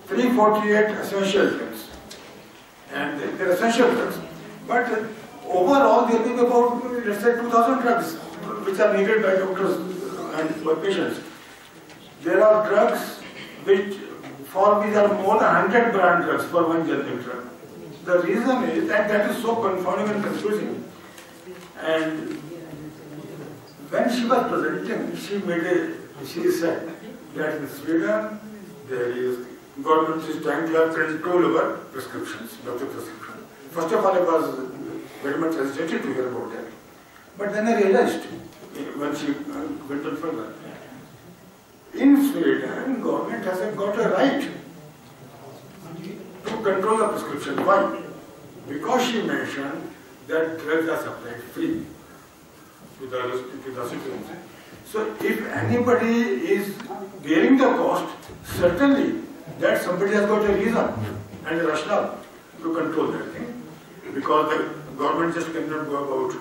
348 essential drugs. And they're essential drugs. But overall, there will be about, let's say, 2,000 drugs which are needed by doctors and by patients. There are drugs for which are more than 100 brand drugs for one generic drug. The reason is that is so confounding and confusing. And when she was presenting, she said that in Sweden there is government is trying to have control over prescriptions, doctor prescription. First of all, I was very much hesitated to hear about that. But then I realized when she went on further. In Sweden, government hasn't got a right to control the prescription. Why? Because she mentioned that drugs are supplied free to the citizens. So if anybody is bearing the cost, certainly that somebody has got a reason and a rationale to control that thing. Because the government just cannot go about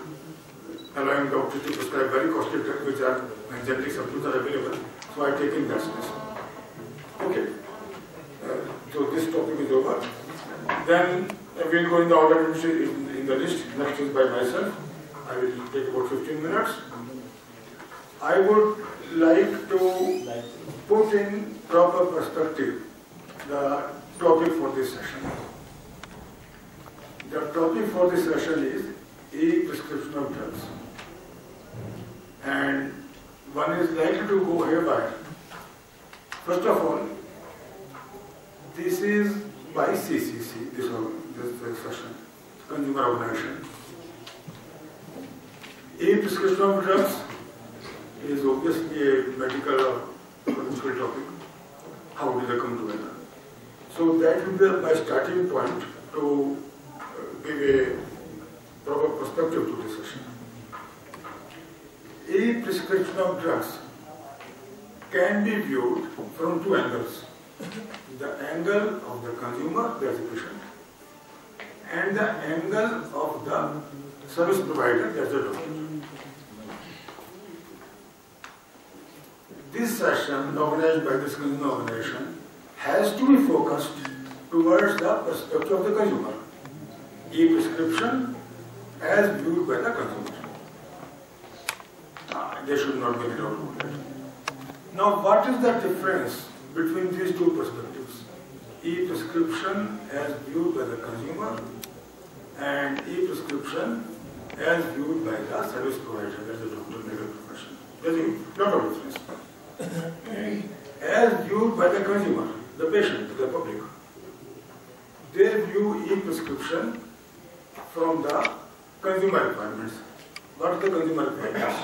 allowing doctors to prescribe very costly drugs which are generic substitutes are available. So I take in that sense. Okay. So this topic is over. Then we will go in the order in the list. Next is by myself. I will take about 15 minutes. I would like to put in proper perspective the topic for this session. The topic for this session is e-prescription of drugs. And one is likely to go haywire. First of all, this is by CCC, this session, Consumer Organization. E-prescription of drugs is obviously a medical or political topic. How do they come together? So that will be my starting point to give a proper perspective to this session. E-prescription of drugs can be viewed from two angles. The angle of the consumer, that's the patient, and the angle of the service provider, that's the doctor. This session, organized by this consumer organization, has to be focused towards the perspective of the consumer. E-prescription as viewed by the consumer. There should not be any doubt about that. Now, what is the difference between these two perspectives? E-prescription as viewed by the consumer and e-prescription as viewed by the service provider, that's the doctor, medical profession. There is a lot of difference. As viewed by the consumer, the patient, the public, they view e-prescription from the consumer requirements. What are the consumer requirements?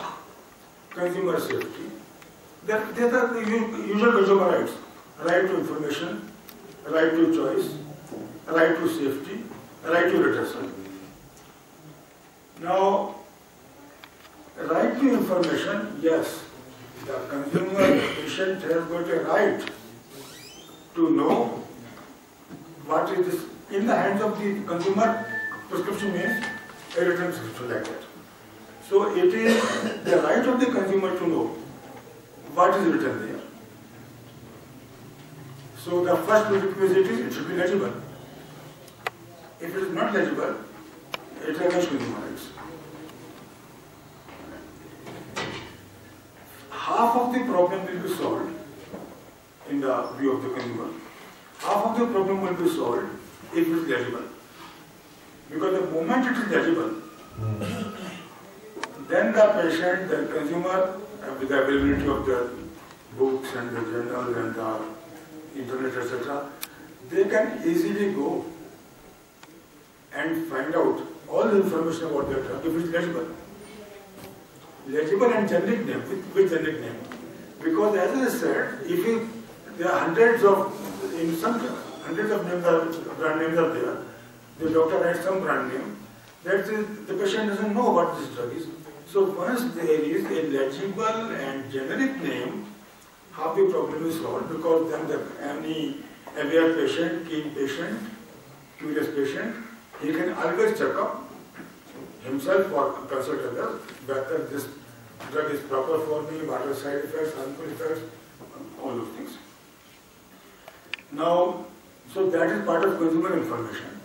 Consumer safety. They are the usual consumer rights. Right to information, right to choice, right to safety, right to redressal. Now, right to information, yes, the consumer, the patient has got a right to know what is this. In the hands of the consumer, prescription means a written prescription like that. So it is the right of the consumer to know what is written there. So the first prerequisite is it should be legible. If it is not legible, it is against consumer rights. Half of the problem will be solved in the view of the consumer. Half of the problem will be solved if it is legible. Because the moment it is legible, then the patient, the consumer, with the availability of the books and the journals and the internet, etc., they can easily go and find out all the information about the drug if it is legible. Legible and generic name, with generic name. Because as I said, if there are hundreds of names brand names are there, the doctor writes some brand name, the patient doesn't know what this drug is. So once there is a legible and generic name, half the problem is solved, because then any aware patient, keen patient, curious patient, he can always check up himself or consult others whether this drug is proper for me, what are side effects, harmful effects, all those things. Now, so that is part of consumer information.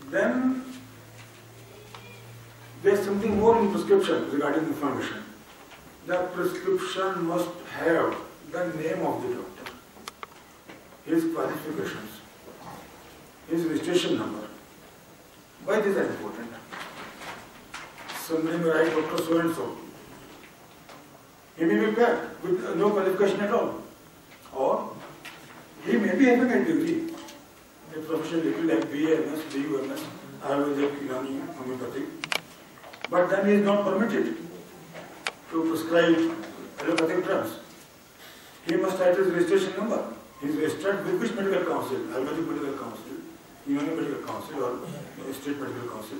Then there is something more in prescription regarding information. The prescription must have the name of the doctor, his qualifications, his registration number. Why these are important? Somebody may write Dr. So and so. He may be packed with no qualification at all. Or he may be having a degree, a professional degree like BA, MS, BU, MS, Ayurvedic, Unani, homeopathic. But then he is not permitted to prescribe allopathic drugs. He must write his registration number. He is registered with which medical council? Ayurvedic medical council, Unani medical council, or state medical council.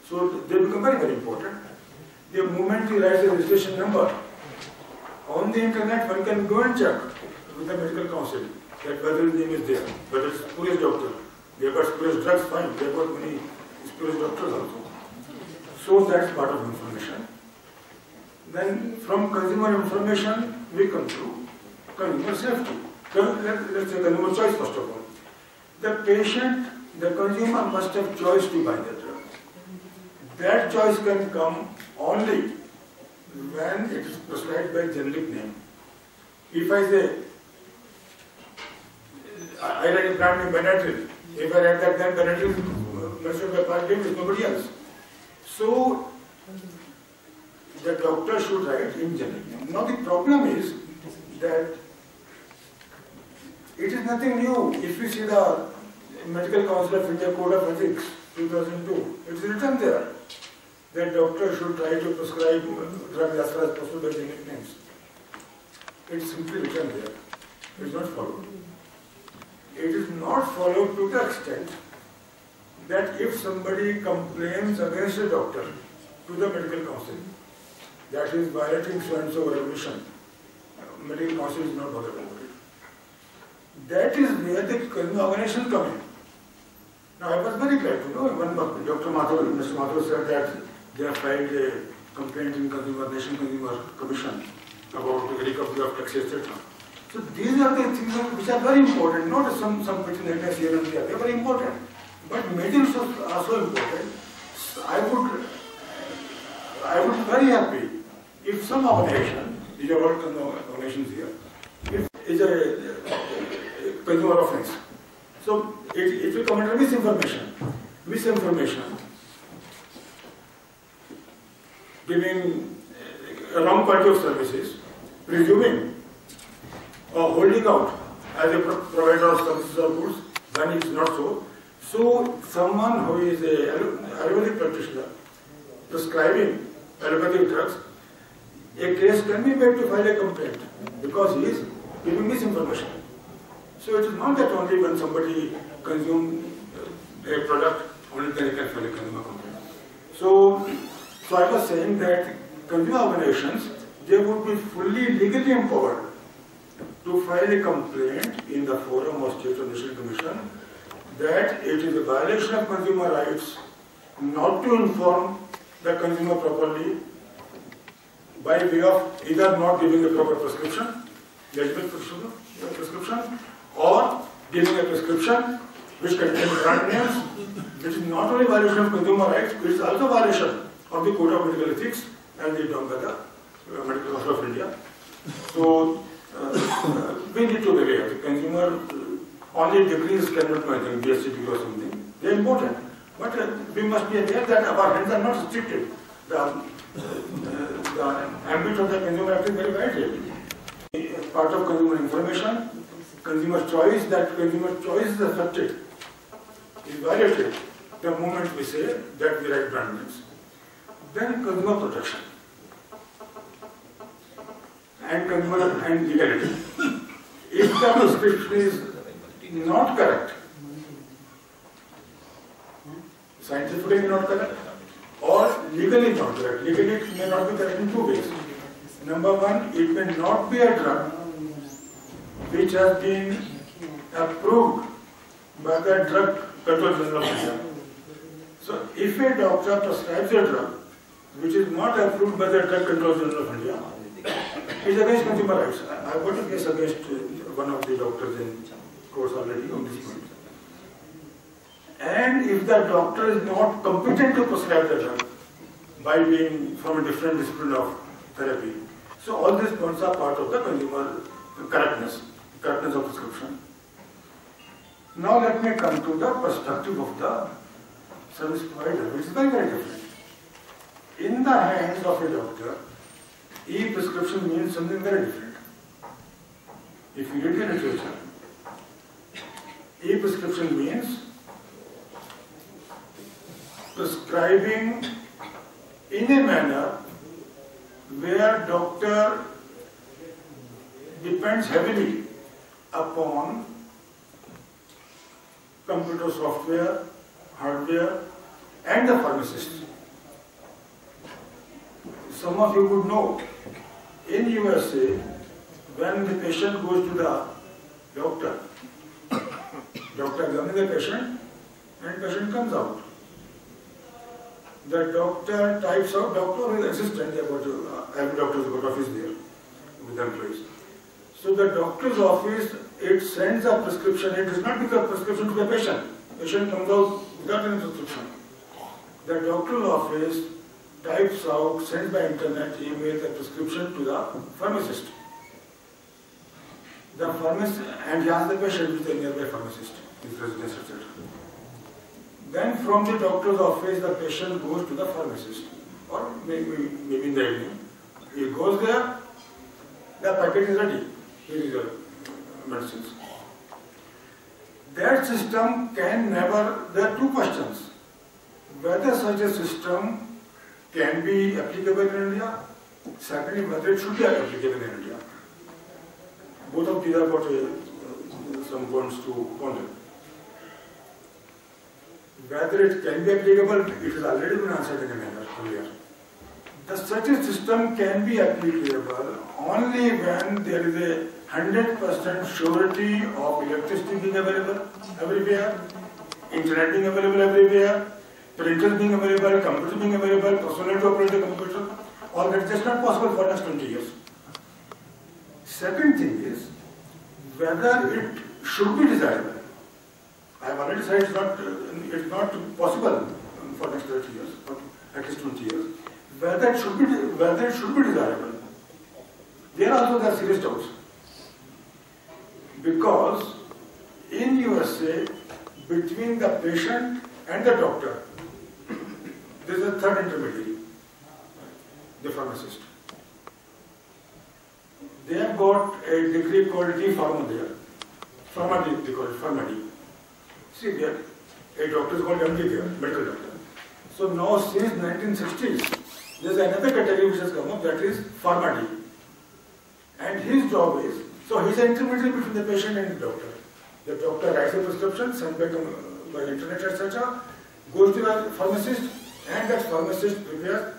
So they become very, very important. The moment he writes the registration number, on the internet one can go and check with the medical council that whether his name is there, whether it's spurious doctor. They have got spurious drugs, fine. They have got many spurious doctors also. So that's part of information. Then from consumer information, we come to consumer safety. Let's say consumer choice first of all. The patient, the consumer must have choice to buy the drug. That choice can come only when it is prescribed by generic name. If I say, I write a brand name Benadryl, if I write that, then Benadryl is mentioned by part name is nobody else. So, the doctor should write in generic name. Now the problem is that it is nothing new. If you see the Medical Council of India Code of Ethics 2002, it is written there that doctor should try to prescribe drugs as far as possible by generic names. It is simply written there. It is not followed. It is not followed to the extent that if somebody complains against a doctor to the medical council, that is violating so and so regulation, medical council is not bothered about it. That is where the consumer organization come in. Now I was very glad to know when Dr. Madhav, Mr. Madhav said that they have filed a complaint in National Consumer Commission about the recovery of taxes, etc. So these are the things which are very important, not some petty neatness here and there. They are very important. But meetings are also important. I would be very happy if some organization, these are all organizations here, if is a consumer offense. So it will come under misinformation, giving a wrong quality of services, presuming or holding out as a provider of services or goods, then it is not so. So someone who is an Ayurvedic practitioner prescribing allopathic drugs, a case can be made to file a complaint because he is giving misinformation. So it is not that only when somebody consumes a product, only then he can file a consumer complaint. So I was saying that consumer organizations, they would be fully legally empowered to file a complaint in the forum of State National Commission that it is a violation of consumer rights not to inform the consumer properly by way of either not giving a proper prescription, legitimate prescription, or giving a prescription which contains brand names, which is not only violation of consumer rights, it is also violation of the Code of Medical Ethics and the done by the Medical Council of India. So we need to be aware. The consumer, only degrees cannot do anything, BSc degree or something. They are important. But we must be aware that our hands are not restricted. The ambit of the Consumer Act is very wide. Part of consumer information, consumer choice, that consumer choice is affected, is violated the moment we say that we write brand names. Then consumer protection and consumer and legality. If the prescription is not correct, scientifically not correct, or legally not correct. Legally it may not be correct in two ways. Number one, it may not be a drug which has been approved by the Drug Control General of India. So if a doctor prescribes a drug which is not approved by the Drug Control General of India, it is against consumer rights. I got a case against one of the doctors in course already on this point. And if the doctor is not competent to prescribe the drug by being from a different discipline of therapy, so all these points are part of the consumer correctness of prescription. Now let me come to the perspective of the service provider, which is very, very different. In the hands of a doctor, e-prescription means something very different. If you read the literature, e-prescription means prescribing in a manner where doctor depends heavily upon computer software, hardware, and the pharmacist. Some of you would know, in USA, when the patient goes to the doctor examines the patient, and patient comes out. The doctor types out, doctor is assistant, every doctor's got office there with employees. So the doctor's office, it sends a prescription, it does not give a prescription to the patient. Patient comes out without any prescription. The doctor's office types out, sends by internet, email the prescription to the pharmacist. The pharmacist, and he asks the patient with a nearby pharmacist, his residence, etc. Then from the doctor's office, the patient goes to the pharmacist, or maybe in the evening. He goes there, the packet is ready. Here is your medicines. That system can never, there are two questions. Whether such a system can be applicable in India, secondly, whether it should be applicable in India. Both of these have got some points to ponder. Whether it can be applicable, it has already been answered in a manner earlier. Such a system can be applicable only when there is a 100% surety of electricity being available everywhere, internet being available everywhere, printers being available, computers being available, personnel to operate the computer. All that is just not possible for the next 20 years. Second thing is whether it should be desirable. I have already said it's not possible for the next 30 years, or at least 20 years. Whether it should be desirable. There also there are serious doubts. Because in USA, between the patient and the doctor, there is a third intermediary, the pharmacist. They have got a degree called D-Pharma there. Pharma D, they call it Pharma D. See there, a doctor is called MD there, medical doctor. So now since 1960s, there is another category which has come up, that is Pharma D. And his job is, so he is an intermediary between the patient and the doctor. The doctor writes a prescription, sent by internet, etc., goes to the pharmacist, and that pharmacist prepares.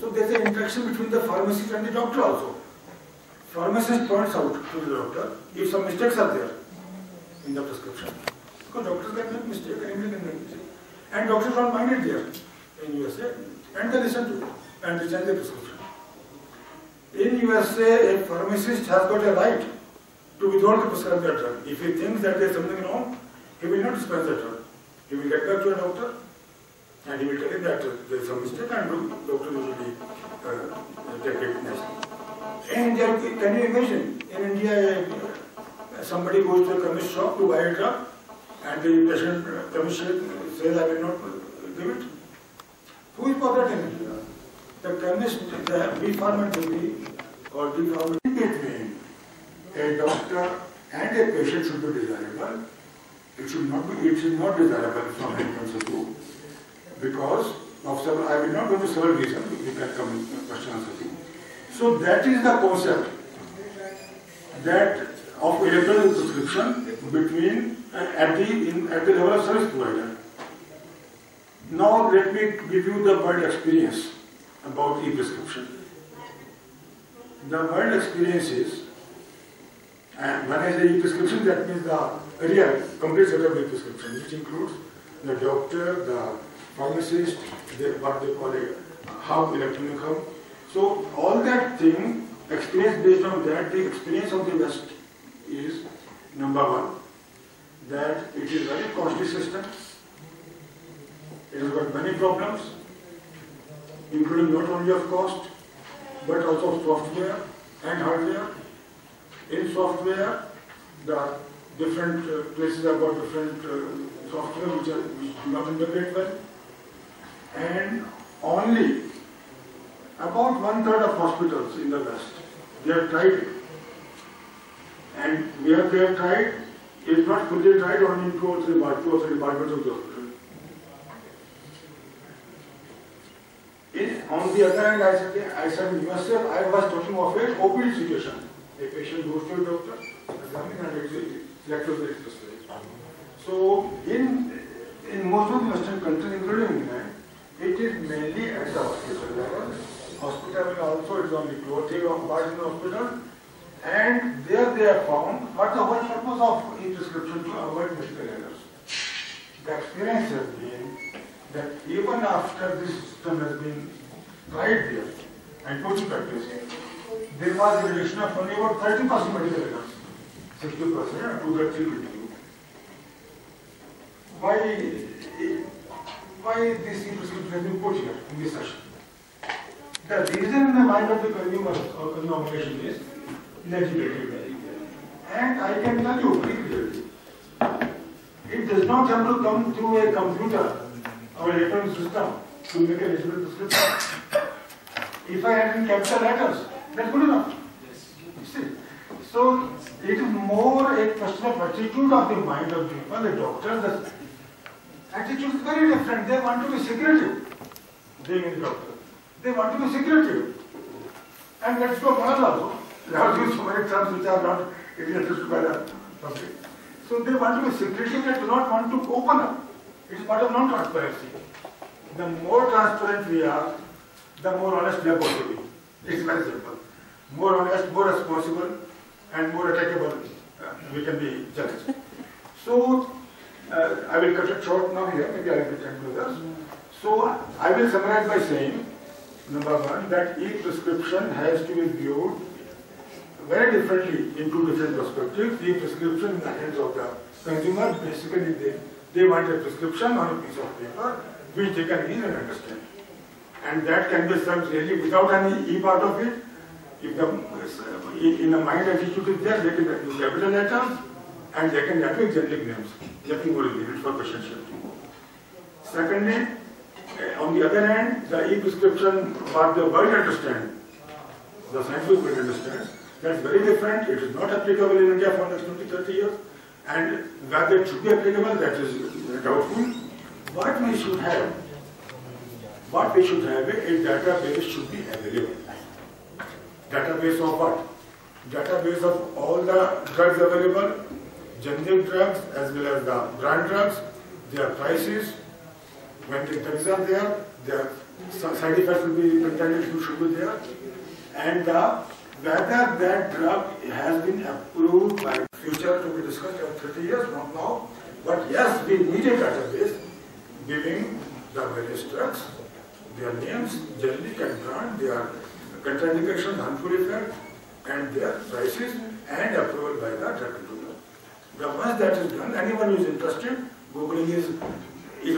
So there is an interaction between the pharmacist and the doctor also. Pharmacist points out to the doctor if some mistakes are there in the prescription. Because doctors can make mistakes, and doctors don't mind it there in USA, and they listen to it and they change the prescription. In USA, a pharmacist has got a right to withhold the prescribed drug. If he thinks that there is something wrong, he will not dispense the drug. He will get back to a doctor and he will tell him that there is some mistake, and the doctor will take it next. And can you imagine, in India, somebody goes to a chemist shop to buy a drug, and the patient chemist says, I will not give it. Who is bothered in India? The chemist, the B-Pharma degree or D-Pharma between a doctor and a patient should be desirable. It should not desirable from any point of view, because of several, I will not go to several reasons, we can come in question answer. So that is the concept that of electronic prescription between at the level of service provider. Now let me give you the world experience about e-prescription. The world experience is, and when I say e-prescription, that means the real complete set of e-prescription, which includes the doctor, the pharmacist, what they call it, hub, electronic hub. So all that thing, experience based on that, the experience of the West is, number one, that it is a very costly system. It has got many problems, including not only of cost, but also of software and hardware. In software, the different places have got different software which do not integrate well. And only about 1/3 of hospitals in the West, they have tried it. And where they have tried, it is not fully tried only in two or three departments of the hospital. On the other hand, I said in USA, I was talking of a OPD situation. A patient goes to a doctor, examining and selects the prescription. So in most of the Western countries, including England, it is mainly at the hospital level. Hospital also is only 2 or 3 parts in the hospital, and there they have found what the whole purpose of e-prescription to avoid medical errors. The experience has been that even after this system has been tried there and put in practice, there was a reduction of only about 30% medical errors, 60% to the 322. Why this e-prescription has been put here in this session? The reason in the mind of the consumer or consumer patient is legislative. And I can tell you very clearly, it does not have to come through a computer or electronic system to make a legible prescription. If I had in capital letters, that's good enough. See? So it is more a question of attitude of the mind of the people. The doctor, the attitude is very different. They want to be secretive. Being a doctor, they want to be secretive. And let's go further also. They have used so many terms which are not understood by the public. So they want to be secretive. They do not want to open up. It is part of non-transparency. The more transparent we are, the more honest we are going to be. It's very simple. More honest, more responsible, and more attackable we can be judged. So, I will cut it short now here, maybe I will return to others. So, I will summarize by saying, number one, that e-prescription has to be viewed very differently in two different perspectives. E-prescription in the hands of the consumer, basically they want a prescription on a piece of paper which they can read and understand. And that can be served really without any E part of it. If in the mind attitude is there, they can use capital letters and they can write with generic names. Nothing more is needed for patient safety. Secondly, on the other hand, the e-prescription, what the world understands, the scientific world understands, that's very different. It is not applicable in India for the next 20-30 years. And whether it should be applicable, that is doubtful. What we should have a database should be available. Database of what? Database of all the drugs available, generic drugs as well as the brand drugs, their prices, when the drugs are there, their side effects will be pretended should be there, and whether that drug has been approved by future to be discussed after 30 years from now. But yes, we need a database giving the various drugs, their names, generic and brand, their contraindications, harmful effects, and their prices, and approval by the drug controller. Once that is done, anyone who is interested, Googling is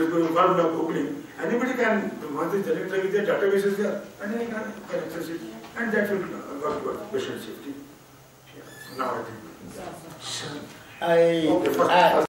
going one of Googling. Anybody can, once the generic drug is there, database is there, and he can access it, and that will work towards patient safety. Now I think. Okay,